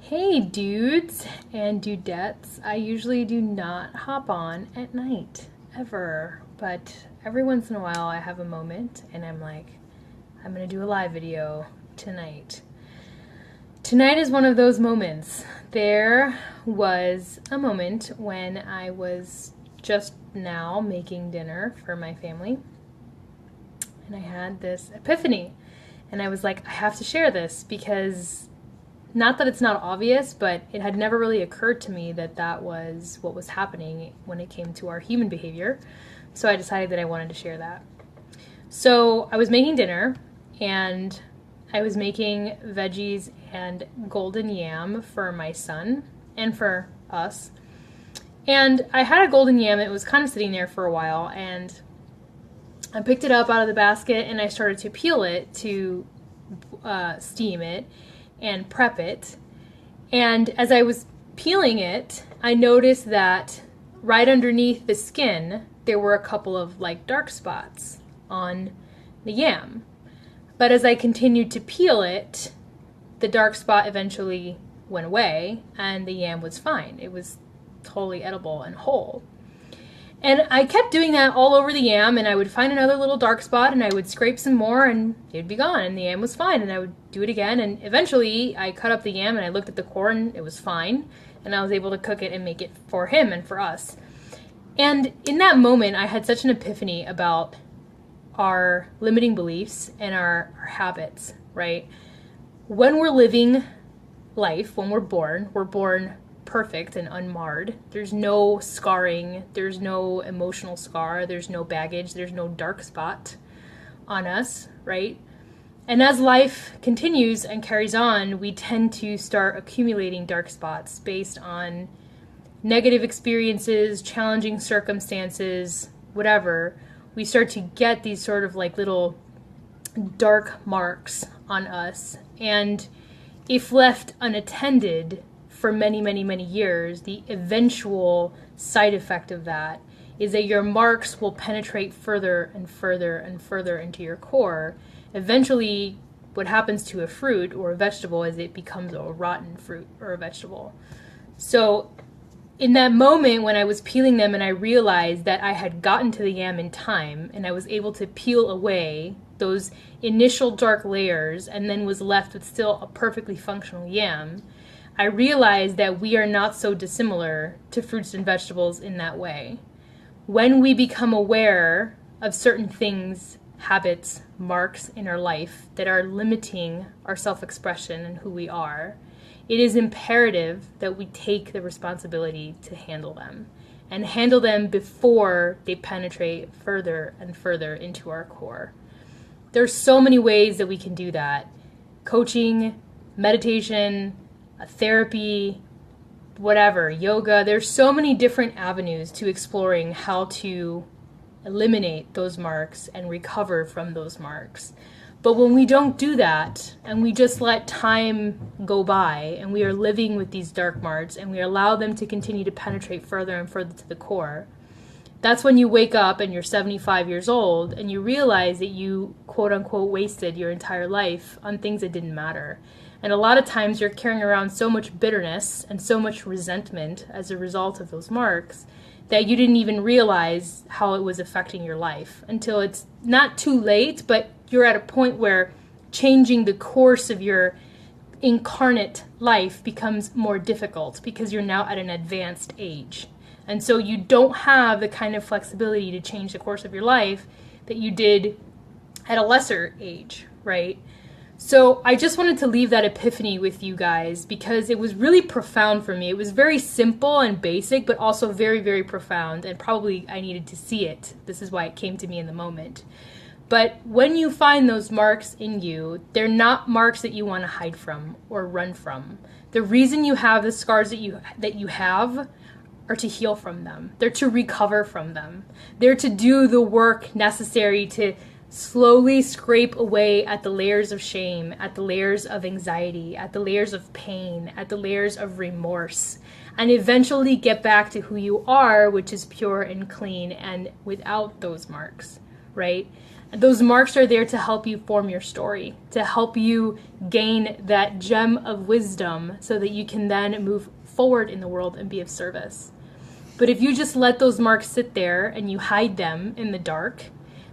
Hey dudes and dudettes, I usually do not hop on at night, ever, but every once in a while I have a moment and I'm like, I'm gonna do a live video tonight. Tonight is one of those moments. There was a moment when I was just now making dinner for my family and I had this epiphany and I was like, I have to share this because not that it's not obvious, but it had never really occurred to me that that was what was happening when it came to our human behavior. So I decided that I wanted to share that. So I was making dinner and I was making veggies and golden yam for my son and for us. And I had a golden yam, it was kind of sitting there for a while, and I picked it up out of the basket and I started to peel it to steam it and prep it. And as I was peeling it, I noticed that right underneath the skin there were a couple of like dark spots on the yam. But as I continued to peel it, the dark spot eventually went away and the yam was fine. It was totally edible and whole. And I kept doing that all over the yam, and I would find another little dark spot and I would scrape some more and it'd be gone and the yam was fine, and I would do it again, and eventually I cut up the yam and I looked at the core and it was fine, and I was able to cook it and make it for him and for us. And in that moment I had such an epiphany about our limiting beliefs and our habits, right? When we're living life, when we're born perfect and unmarred. There's no scarring, there's no emotional scar, there's no baggage, there's no dark spot on us, right? And as life continues and carries on, we tend to start accumulating dark spots based on negative experiences, challenging circumstances, whatever. We start to get these sort of like little dark marks on us. And if left unattended for many, many, many years, the eventual side effect of that is that your marks will penetrate further and further and further into your core. Eventually, what happens to a fruit or a vegetable is it becomes a rotten fruit or a vegetable. So in that moment when I was peeling them and I realized that I had gotten to the yam in time and I was able to peel away those initial dark layers and then was left with still a perfectly functional yam, I realized that we are not so dissimilar to fruits and vegetables in that way. When we become aware of certain things, habits, marks in our life that are limiting our self-expression and who we are, it is imperative that we take the responsibility to handle them, and handle them before they penetrate further and further into our core. There's so many ways that we can do that. Coaching, meditation, therapy, whatever, yoga. There's so many different avenues to exploring how to eliminate those marks and recover from those marks. But when we don't do that and we just let time go by and we are living with these dark marks and we allow them to continue to penetrate further and further to the core, that's when you wake up and you're 75 years old and you realize that you quote unquote wasted your entire life on things that didn't matter. And a lot of times you're carrying around so much bitterness and so much resentment as a result of those marks that you didn't even realize how it was affecting your life until it's not too late, but you're at a point where changing the course of your incarnate life becomes more difficult because you're now at an advanced age. And so you don't have the kind of flexibility to change the course of your life that you did at a lesser age, right? So I just wanted to leave that epiphany with you guys because it was really profound for me. It was very simple and basic, but also very, very profound, and probably I needed to see it. This is why it came to me in the moment. But when you find those marks in you, they're not marks that you want to hide from or run from. The reason you have the scars that you have are to heal from them. They're to recover from them. They're to do the work necessary to slowly scrape away at the layers of shame, at the layers of anxiety, at the layers of pain, at the layers of remorse, and eventually get back to who you are, which is pure and clean and without those marks, right? Those marks are there to help you form your story, to help you gain that gem of wisdom so that you can then move forward in the world and be of service. But if you just let those marks sit there and you hide them in the dark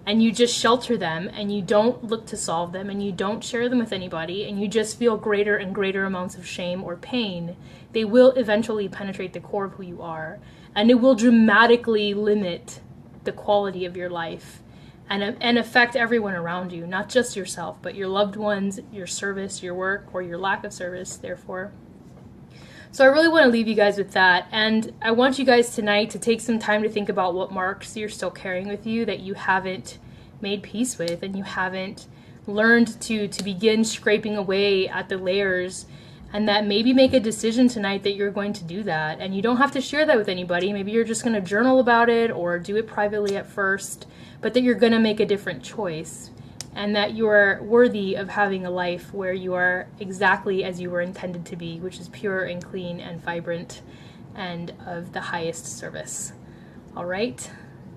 and you just shelter them and you don't look to solve them and you don't share them with anybody and you just feel greater and greater amounts of shame or pain, they will eventually penetrate the core of who you are, and it will dramatically limit the quality of your life and affect everyone around you, not just yourself, but your loved ones, your service, your work, or your lack of service, therefore. So I really want to leave you guys with that, and I want you guys tonight to take some time to think about what marks you're still carrying with you that you haven't made peace with and you haven't learned to begin scraping away at the layers, and that maybe make a decision tonight that you're going to do that. And you don't have to share that with anybody. Maybe you're just going to journal about it or do it privately at first, but that you're going to make a different choice, and that you are worthy of having a life where you are exactly as you were intended to be, which is pure and clean and vibrant and of the highest service. All right?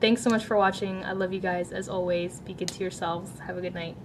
Thanks so much for watching. I love you guys as always. Be good to yourselves. Have a good night.